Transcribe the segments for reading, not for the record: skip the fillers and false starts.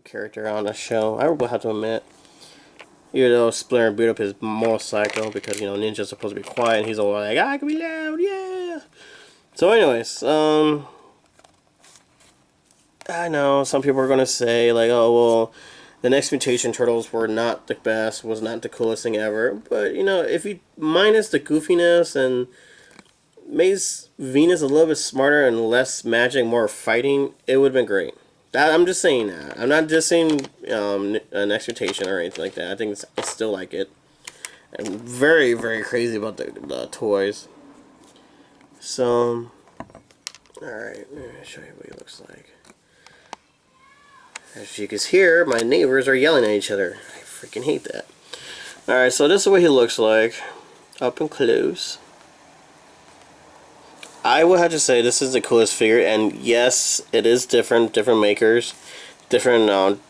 character on the show. I will have to admit. Even though Splinter beat up his motorcycle because, you know, Ninja's supposed to be quiet and he's all like, I can be loud, yeah! So anyways, I know some people are going to say, like, oh, well, the next Mutation Turtles were not the best, was not the coolest thing ever. But, you know, if you minus the goofiness and made Venus a little bit smarter and less magic, more fighting, it would have been great. I'm just saying that. I'm not just saying an Mutation or anything like that. I think I still like it. I'm very, very crazy about the toys. So, alright, let me show you what he looks like. As you can hear, my neighbors are yelling at each other. I freaking hate that. Alright, so this is what he looks like. Up and close. I would have to say this is the coolest figure, and yes, it is different makers. Different,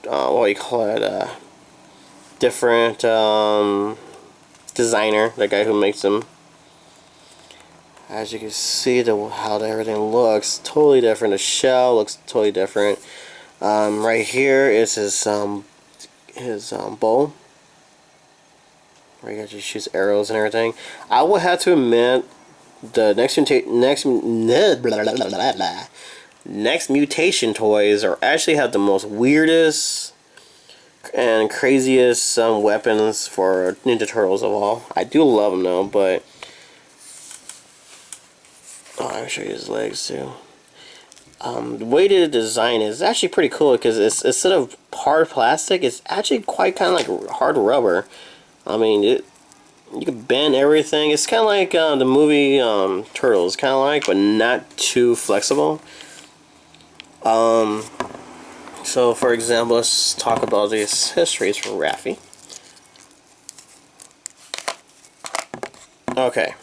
what do you call it? Different, designer, the guy who makes them. As you can see, how everything looks totally different. The shell looks totally different. Right here is his bow, where he actually shoots arrows and everything. I would have to admit, the next Mutation toys actually have the most weirdest and craziest weapons for Ninja Turtles of all. I do love them though, but I'll show you his legs too. The way the design is actually pretty cool because it's instead of hard plastic, it's actually quite kind of like hard rubber. I mean, you can bend everything. It's kind of like the movie Turtles, kind of like, but not too flexible. So for example, let's talk about these histories for Raffi. Okay.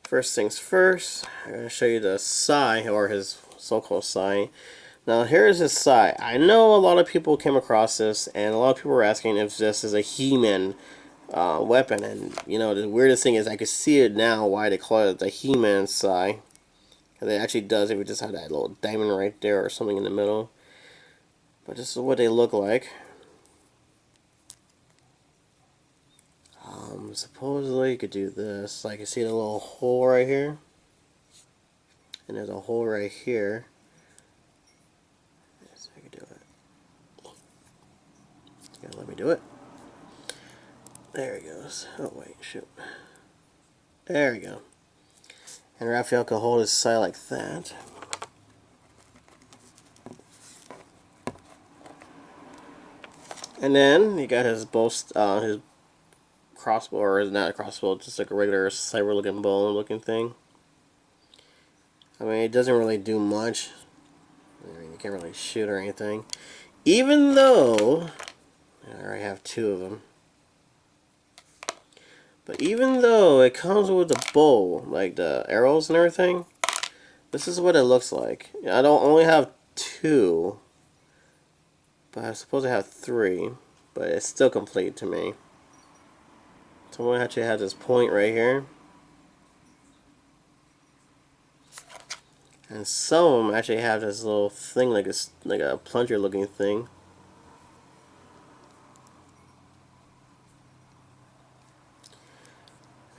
First things first, I'm going to show you the Sai, or his so-called Sai. Now here's his Sai. I know a lot of people came across this, and a lot of people were asking if this is a He-Man weapon. And you know, the weirdest thing is I can see it now why they call it the He-Man Sai. Because it actually does if we just have that little diamond right there or something in the middle. But this is what they look like. Supposedly you could do this. Like you see the little hole right here, and there's a hole right here. Yes, I could do it. You gotta let me do it. There he goes. Oh wait, shoot. There we go. And Raphael can hold his side like that. And then you got his his crossbow, or is not a crossbow, just like a regular cyber looking bow looking thing. I mean, it doesn't really do much. I mean, you can't really shoot or anything. Even though I already have two of them. But even though it comes with the bow, like the arrows and everything, this is what it looks like. I don't only have two, but I'm supposed to have three, but it's still complete to me. So I'm actually have this point right here. And some of them actually have this little thing like a plunger looking thing.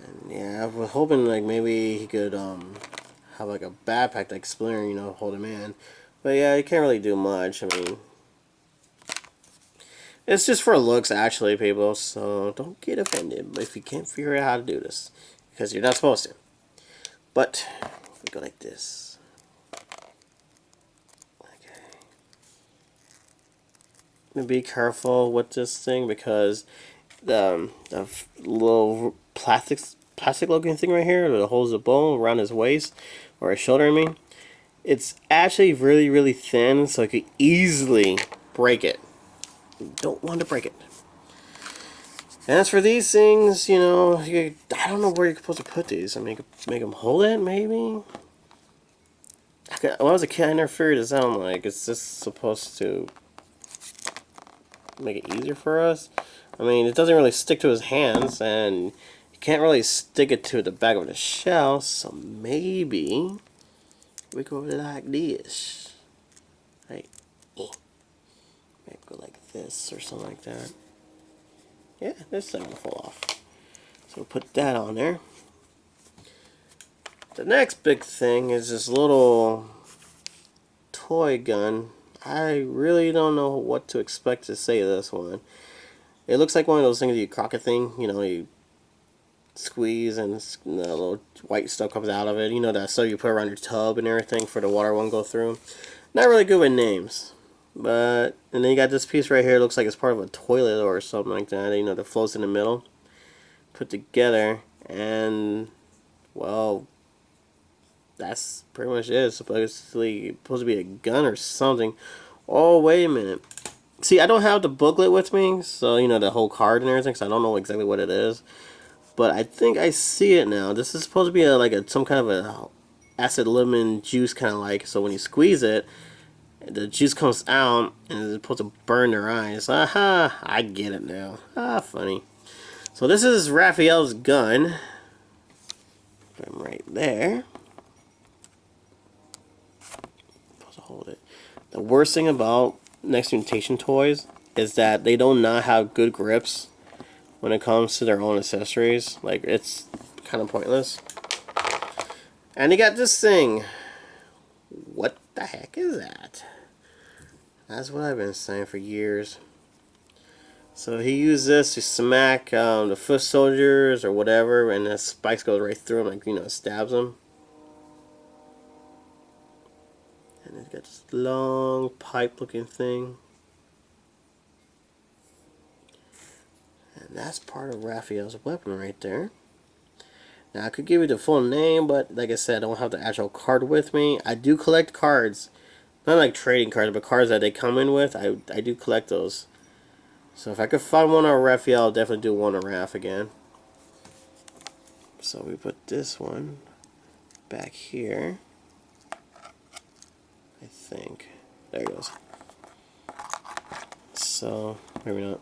And yeah, I was hoping like maybe he could have like a backpack like Splinter, you know, hold him in. But yeah, he can't really do much. I mean, it's just for looks actually, people, so don't get offended if you can't figure out how to do this. Because you're not supposed to. But, we go like this. Okay. And be careful with this thing because the little plastic looking thing right here that holds the bow around his waist, or his shoulder I mean, it's actually really, really thin, so you could easily break it. You don't want to break it. And as for these things, you know, I don't know where you're supposed to put these. I mean, you could make them hold it, maybe? When I was a kid, I never figured this out. Like, is this supposed to make it easier for us? I mean, it doesn't really stick to his hands, and you can't really stick it to the back of the shell, so maybe we go like this. Right. go like this or something like that. Yeah, this thing will fall off. So we'll put that on there. The next big thing is this little toy gun. I really don't know what to expect to say of this one. It looks like one of those things you crock a thing, you know, you squeeze and the little white stuff comes out of it. You know, that stuff you put around your tub and everything for the water won't go through. Not really good with names. But, and then you got this piece right here. It looks like it's part of a toilet or something like that, you know, that floats in the middle. Put together, and, well, that's pretty much it. It's supposed to be a gun or something. Oh, wait a minute. See, I don't have the booklet with me, so, you know, the whole card and everything, so I don't know exactly what it is. But I think I see it now. This is supposed to be some kind of a acid lemon juice kind of like, so when you squeeze it, the juice comes out and it's supposed to burn their eyes. Aha, I get it now. Ah, funny. So this is Raphael's gun. Put him right there. Supposed to hold it. The worst thing about Next Mutation toys is that they do not have good grips when it comes to their own accessories. Like, it's kind of pointless. And you got this thing. What the heck is that? That's what I've been saying for years. So he used this to smack the foot soldiers or whatever, and the spikes go right through them, like, you know, it stabs them. And it's got this long pipe-looking thing. And that's part of Raphael's weapon right there. Now, I could give you the full name, but like I said, I don't have the actual card with me. I do collect cards. Not like trading cards, but cards that they come in with. I do collect those. So if I could find one on Raphael, I'll definitely do one on Raph again. So we put this one back here. I think. There it goes. So, maybe not.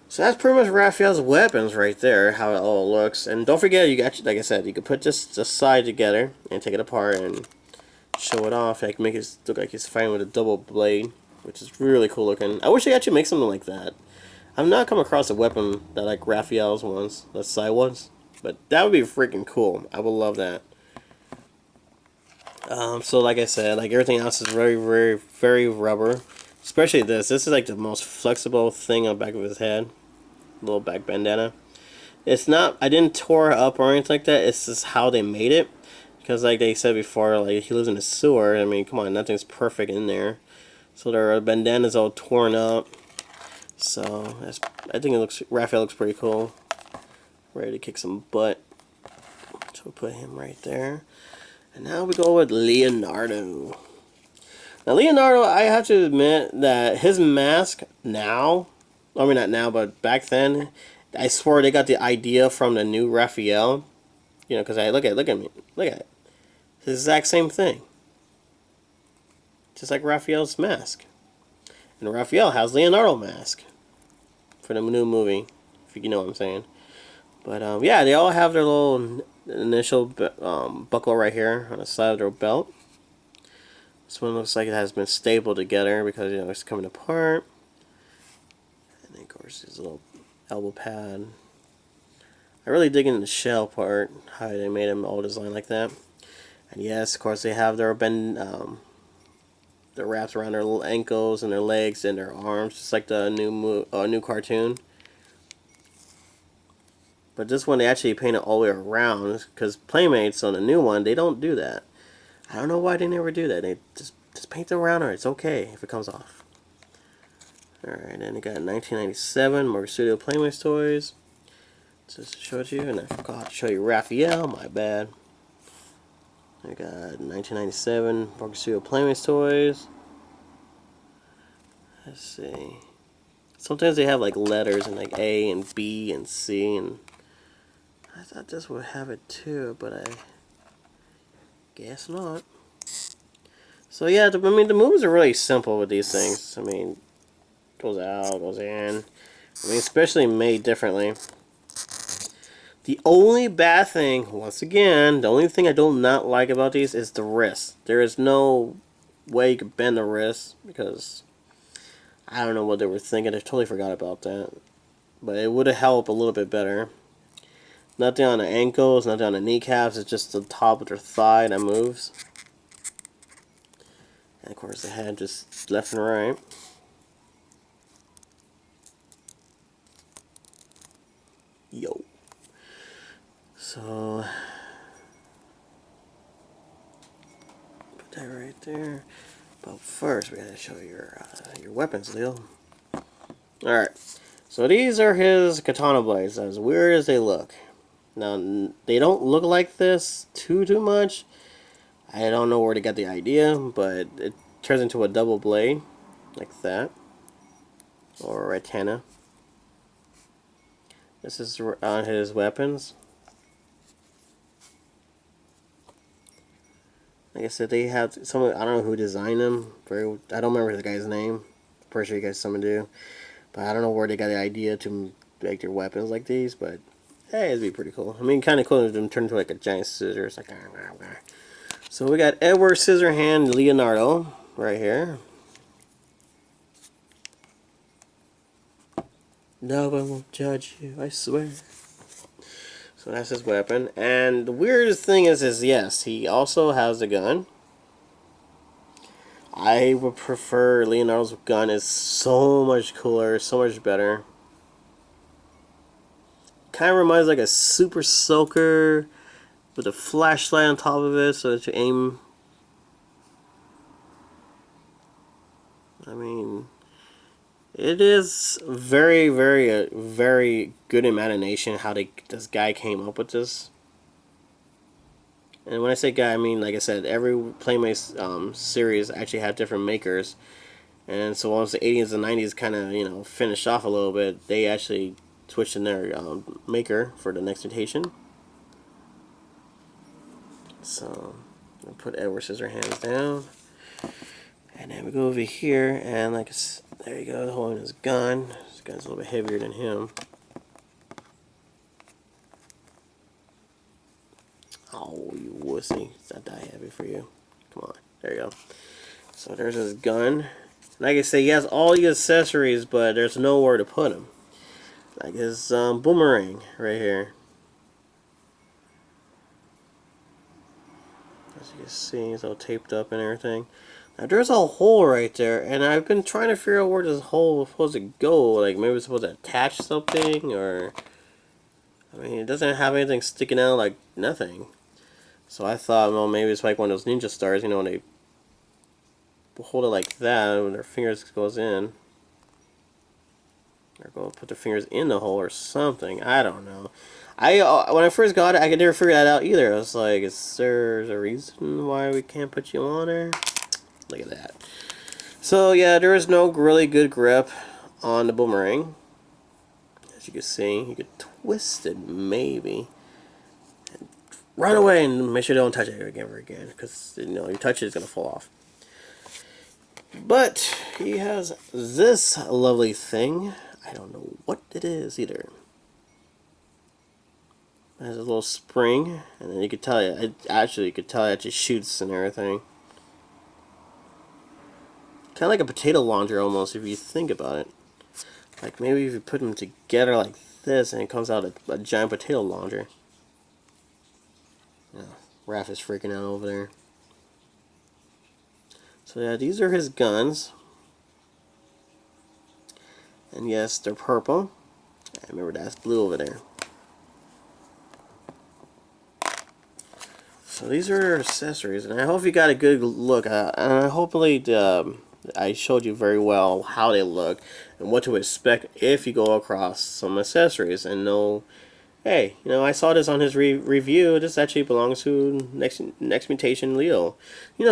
So that's pretty much Raphael's weapons right there, how it all looks. And don't forget, you got, like I said, you can put this side together and take it apart and show it off. I can make it look like he's fighting with a double blade, which is really cool looking. I wish they actually make something like that. I've not come across a weapon that like Raphael's ones, the side ones, but that would be freaking cool. I would love that. So like I said, like everything else is very, very, very rubber. Especially this. This is like the most flexible thing on the back of his head. Little back bandana. It's not, I didn't tore it up or anything like that. It's just how they made it. Because like they said before, like he lives in a sewer. I mean, come on, nothing's perfect in there. So their bandana's all torn up. So I think it looks, Raphael looks pretty cool. Ready to kick some butt. So we'll put him right there. And now we go with Leonardo. Now Leonardo, I have to admit that his mask now, I mean not now, but back then, I swear they got the idea from the new Raphael. You know, because look at me, look at it. It's the exact same thing. Just like Raphael's mask. And Raphael has Leonardo mask for the new movie, if you know what I'm saying. But yeah, they all have their little initial buckle right here on the side of their belt. This one looks like it has been stapled together because, you know, it's coming apart. And then, of course, this little elbow pad. I really dig into the shell part, how they made them all designed like that. And yes, of course, they have their wraps around their little ankles and their legs and their arms, just like the new cartoon. But this one, they actually paint it all the way around, because Playmates on the new one, they don't do that. I don't know why they never do that. They just paint it around her. It's okay if it comes off. Alright, then we got 1997 Marvel Studio Playmates toys. Just to show it to you, and I forgot to show you Raphael, my bad. I got 1997 Marvel Studio Playmates toys. Let's see. Sometimes they have like letters and like A and B and C, and I thought this would have it too, but I guess not. So yeah, I mean the moves are really simple with these things. I mean, goes out, goes in. I mean, especially made differently. The only bad thing, once again, the only thing I do not like about these is the wrist. There is no way you can bend the wrist because I don't know what they were thinking. I totally forgot about that. But it would have helped a little bit better. Nothing on the ankles, nothing on the kneecaps. It's just the top of their thigh that moves. And of course the head just left and right. Yo. So put that right there. But first we gotta show your weapons, Leo. Alright. So these are his katana blades, as weird as they look. Now, they don't look like this too much. I don't know where they got the idea, but it turns into a double blade, like that. Or a katana. This is on his weapons. Like I said, they have some. I don't know who designed them. I don't remember the guy's name. Pretty sure you guys some do, but I don't know where they got the idea to make their weapons like these. But hey, it'd be pretty cool. I mean, kind of cool if them turn into like a giant scissors. Like, so we got Edward Scissorhand Leonardo right here. No one will judge you, I swear. So that's his weapon. And the weirdest thing is yes, he also has a gun. I would prefer Leonardo's gun is so much cooler, so much better. Kind of reminds like a super soaker with a flashlight on top of it so that you aim. I mean, it is very, very good imagination how this guy came up with this. And when I say guy, I mean, like I said, every Playmate series actually had different makers. And so once the 80s and 90s kind of, finished off a little bit, they actually switched in their maker for the next Mutation. So, I'll put Edward Scissorhands down. And then we go over here, and there you go, holding his gun. This gun's a little bit heavier than him. Oh, you wussy. It's not that heavy for you. Come on. There you go. So there's his gun. Like I say, he has all the accessories, but there's nowhere to put them. Like his boomerang right here. As you can see, it's all taped up and everything. Now there's a hole right there, and I've been trying to figure out where this hole is supposed to go. Like maybe it's supposed to attach something, or I mean, it doesn't have anything sticking out, like nothing. So I thought, well, maybe it's like one of those ninja stars, when they hold it like that, when their fingers goes in. Or go put their fingers in the hole or something. I don't know. When I first got it, I could never figure that out either. I was like, is there a reason why we can't put you on there? Look at that. So yeah, there is no really good grip on the boomerang. As you can see, you could twist it maybe. And run away and make sure you don't touch it ever again. Because, you touch it, it's going to fall off. But he has this lovely thing. I don't know what it is either. It has a little spring, and then you could tell you could tell it just shoots and everything. Kind of like a potato launcher almost, if you think about it. Like maybe if you put them together like this, and it comes out a giant potato launcher. Yeah, Raph is freaking out over there. So yeah, these are his guns. And yes, they're purple. I remember that's blue over there. So these are accessories, and I hope you got a good look. And hopefully I showed you very well how they look and what to expect if you go across some accessories and know, hey, I saw this on his review. This actually belongs to next Mutation Leo.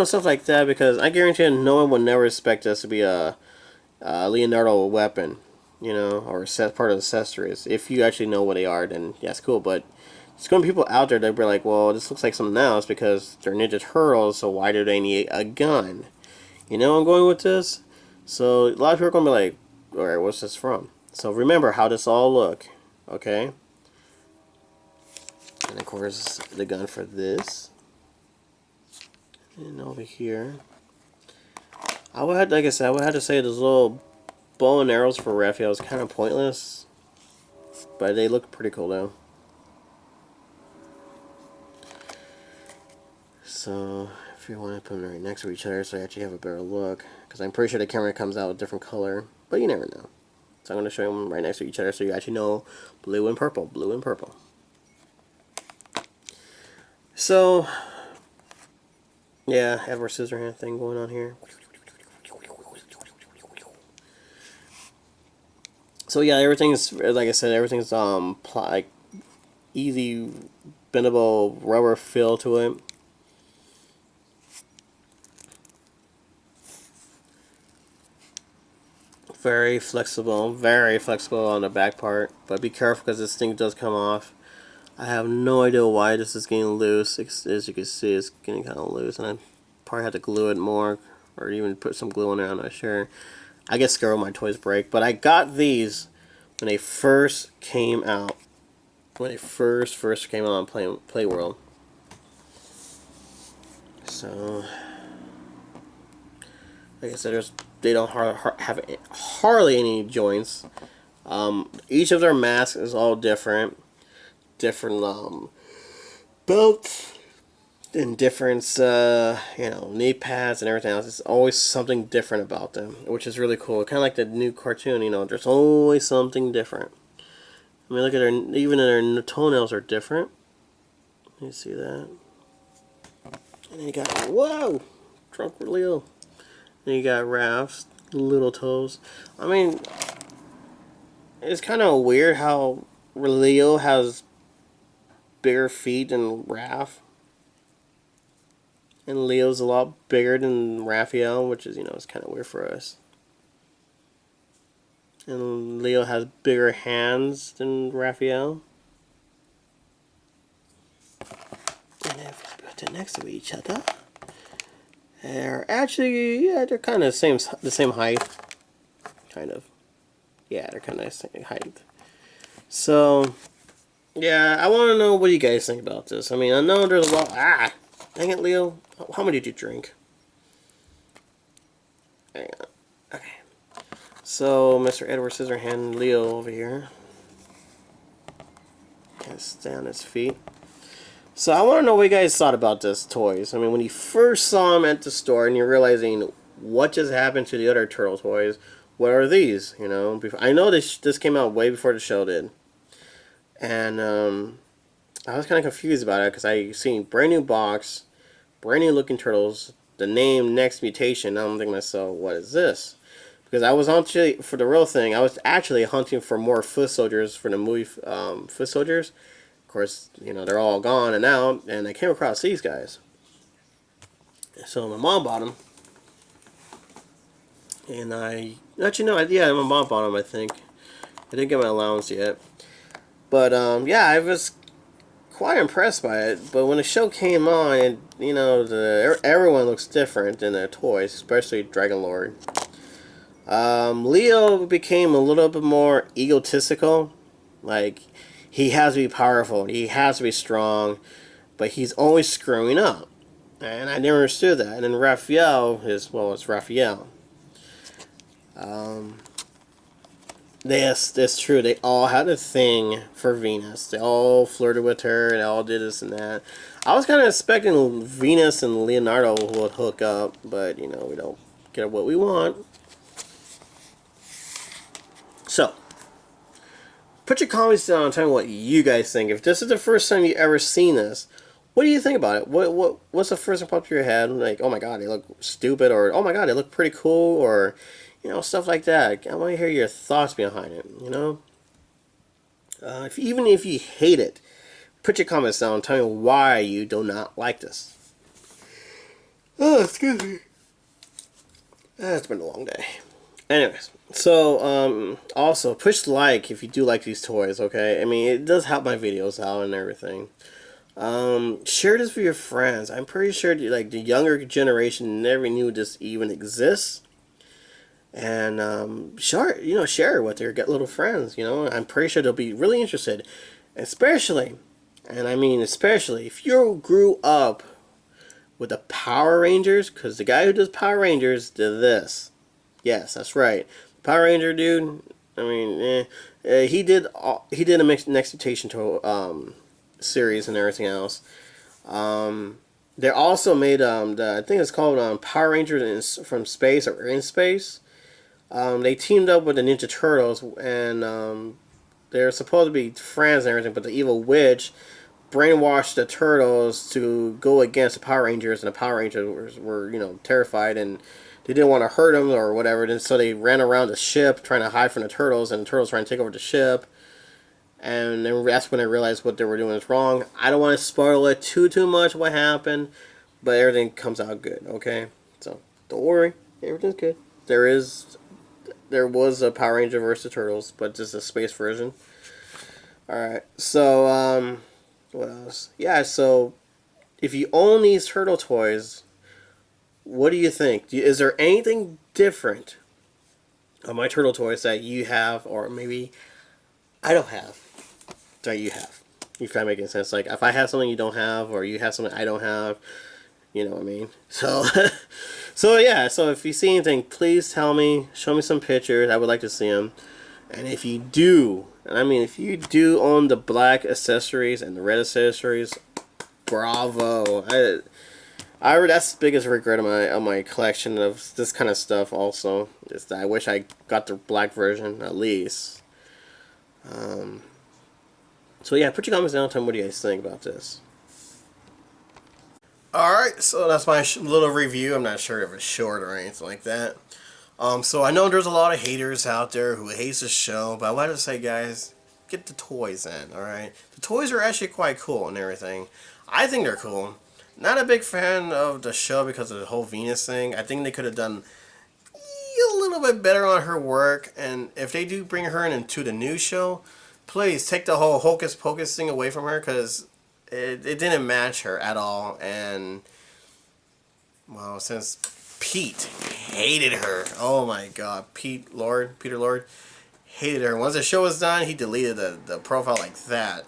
Stuff like that, because I guarantee you no one would never expect this to be a Leonardo weapon, or part of the accessories. If you actually know what they are, then yeah, it's cool. But there's going to be people out there that be like, well, this looks like something else because they're Ninja Turtles, so why do they need a gun? I'm going with this. So a lot of people are going to be like, alright, what's this from? So remember how this all look, okay? And of course, the gun for this. And over here. Like I said, I would have to say this little bow and arrows for Raphael is kind of pointless, but they look pretty cool though. So if you want to put them right next to each other so you actually have a better look, because I'm pretty sure the camera comes out with a different color, but you never know. So I'm going to show them right next to each other so you actually know blue and purple, blue and purple. So, yeah, Edward Scissorhand thing going on here. So yeah, everything's, like I said, everything's like easy bendable rubber feel to it. Very flexible on the back part, but be careful because this thing does come off. I have no idea why this is getting loose. As you can see, it's getting kind of loose, and I probably have to glue it more, or even put some glue in there. I'm not sure. I get scared when my toys break, but I got these when they first came out. When they first came out on Play World. So, like I said, they don't have hardly any joints. Each of their masks is all different belts and different knee pads and everything else. It's always something different about them, which is really cool. Kind of like the new cartoon, there's always something different. I mean, look at even their toenails are different. You see that? And then you got, whoa, Drunk Leo. And you got Raph's little toes. I mean, it's kind of weird how Leo has bigger feet than Raph. And Leo's a lot bigger than Raphael, which is, it's kind of weird for us. And Leo has bigger hands than Raphael. And if we put them next to each other, they're actually, they're kind of the same height. Kind of. Yeah, they're kind of the same height. So, yeah, I want to know what you guys think about this. I mean, I know there's a lot. Dang it, Leo. How many did you drink? Hang on. Okay. So, Mr. Edward Scissorhand Leo over here. Can't stay on his feet. So, I want to know what you guys thought about this toys. I mean, when you first saw them at the store and you're realizing what just happened to the other turtle toys, what are these? I know this came out way before the show did. And I was kind of confused about it because I seen brand new box, brand new looking turtles, the name Next Mutation. I'm thinking to myself, what is this? Because I was actually, for the real thing, I was actually hunting for more foot soldiers for the movie Foot Soldiers. Of course, they're all gone and out, and I came across these guys. So my mom bought them. And yeah, my mom bought them, I think. I didn't get my allowance yet. But, yeah, I was quite impressed by it. But when the show came on, everyone looks different in their toys, especially Dragon Lord. Leo became a little bit more egotistical. Like, he has to be powerful, he has to be strong, but he's always screwing up. And I never understood that. And then Raphael it's Raphael. Yes, that's true. They all had a thing for Venus. They all flirted with her, and they all did this and that. I was kind of expecting Venus and Leonardo would hook up, but, we don't get what we want. So, put your comments down and tell me what you guys think. If this is the first time you ever seen this, what do you think about it? What's the first thing pop to your head? Like, oh my god, they look stupid, or oh my god, they look pretty cool, or stuff like that. I want to hear your thoughts behind it. Even if you hate it, put your comments down and tell me why you do not like this. Oh, excuse me. It's been a long day. Anyways, so also push like if you do like these toys. Okay, I mean it does help my videos out and everything. Share this with your friends. I'm pretty sure the younger generation never knew this even exists. And share it with their little friends. I'm pretty sure they'll be really interested, especially if you grew up with the Power Rangers, because the guy who does Power Rangers did this. Yes, that's right. Power Ranger dude. I mean, he did a next Mutation to series and everything else. They also made I think it's called Power Rangers from Space or in Space. They teamed up with the Ninja Turtles and they're supposed to be friends and everything, but the evil witch brainwashed the turtles to go against the Power Rangers, and the Power Rangers were terrified and they didn't want to hurt them or whatever. And so they ran around the ship trying to hide from the turtles, and the turtles trying to take over the ship. And then that's when they realized what they were doing is wrong. I don't want to spoil it too much what happened, but everything comes out good. Okay, so don't worry, everything's good. There was a Power Ranger versus Turtles, but just a space version. All right, so what else? Yeah, so if you own these turtle toys, what do you think? Is there anything different on my turtle toys that you have, or maybe I don't have, that you have? If that making sense, like if I have something you don't have, or you have something I don't have, you know what I mean? So, so yeah. So if you see anything, please tell me. Show me some pictures. I would like to see them. And if you do, and I mean, if you do own the black accessories and the red accessories, bravo! That's the biggest regret of my collection of this kind of stuff. Also, is that I wish I got the black version at least. So yeah, put your comments down. Tell me what do you guys think about this. Alright, so that's my little review. I'm not sure if it's short or anything like that. So I know there's a lot of haters out there who hates the show, but I want to say, guys, get the toys in, alright? The toys are actually quite cool and everything. I think they're cool. Not a big fan of the show because of the whole Venus thing. I think they could have done a little bit better on her work, and if they do bring her into the new show, please take the whole hocus pocus thing away from her, because it didn't match her at all. And well, since Pete hated her, oh my god, Peter Lord hated her. Once the show was done, he deleted the profile like that.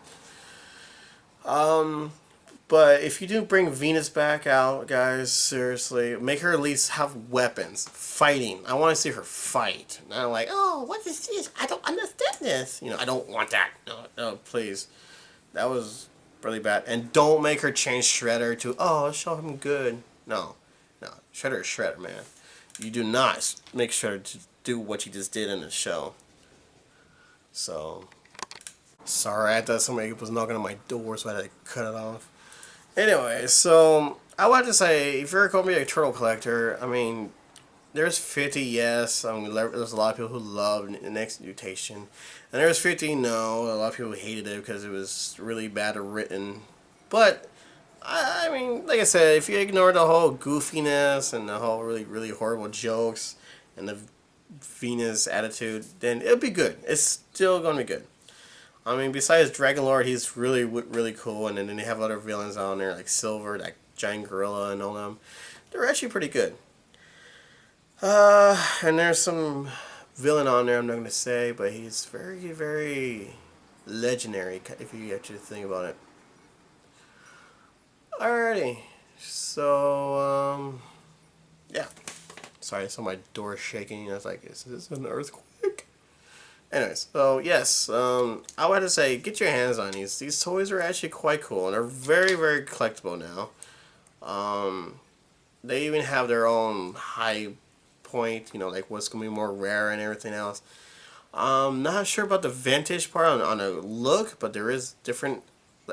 But if you do bring Venus back out, guys, seriously, make her at least have weapons, fighting. I want to see her fight. Not like, oh, what is this? I don't understand this. I don't want that. No, please. That was really bad. And don't make her change Shredder to, oh, show him good. No. Shredder is Shredder, man. You do not make Shredder to do what you just did in the show. So, sorry, I thought somebody was knocking on my door, so I had to cut it off. Anyway, so I want to say, if you're going to be a turtle collector, I mean, there's 50 yes. I mean, there's a lot of people who love the next Mutation, and there's 50 no. A lot of people hated it because it was really bad written. But I mean, like I said, if you ignore the whole goofiness and the whole really horrible jokes and the Venus attitude, then it'll be good. It's still going to be good. I mean, besides Dragon Lord, he's really cool, and then they have other villains on there like Silver, that giant gorilla, and all them. They're actually pretty good. And there's some villain on there I'm not going to say, but he's very legendary if you actually think about it. Alrighty, so yeah. Sorry, I saw my door shaking. I was like, is this an earthquake? Anyways, so yes, I want to say, get your hands on these. These toys are actually quite cool, and they're very collectible now. They even have their own high point, like what's going to be more rare and everything else. Not sure about the vintage part on the look, but there is different,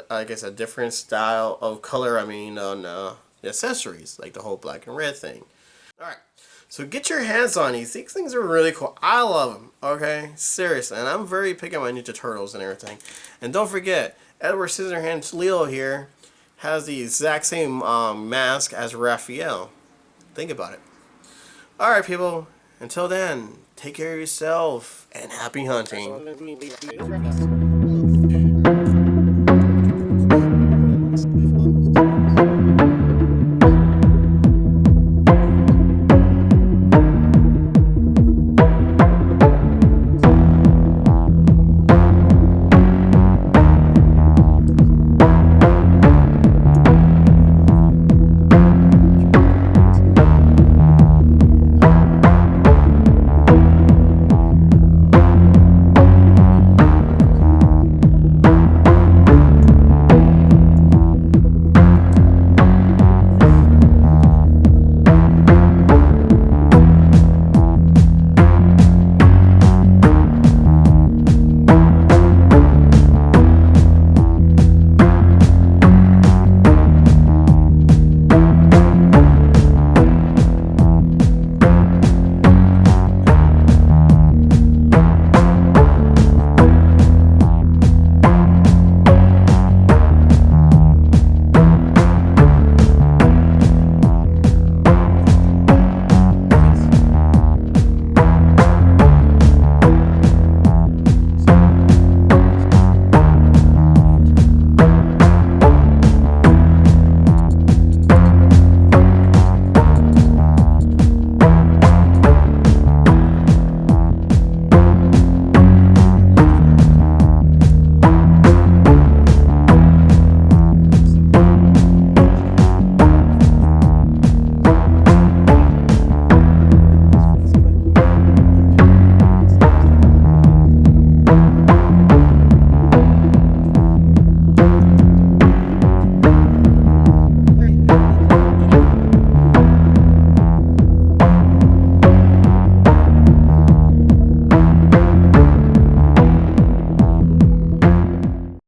I guess, a different style of color, on the accessories, like the whole black and red thing. Alright. So get your hands on these. These things are really cool. I love them. Okay? Seriously. And I'm very picky on my Ninja Turtles and everything. And don't forget, Edward Scissorhands Leo here has the exact same mask as Raphael. Think about it. Alright, people. Until then, take care of yourself and happy hunting.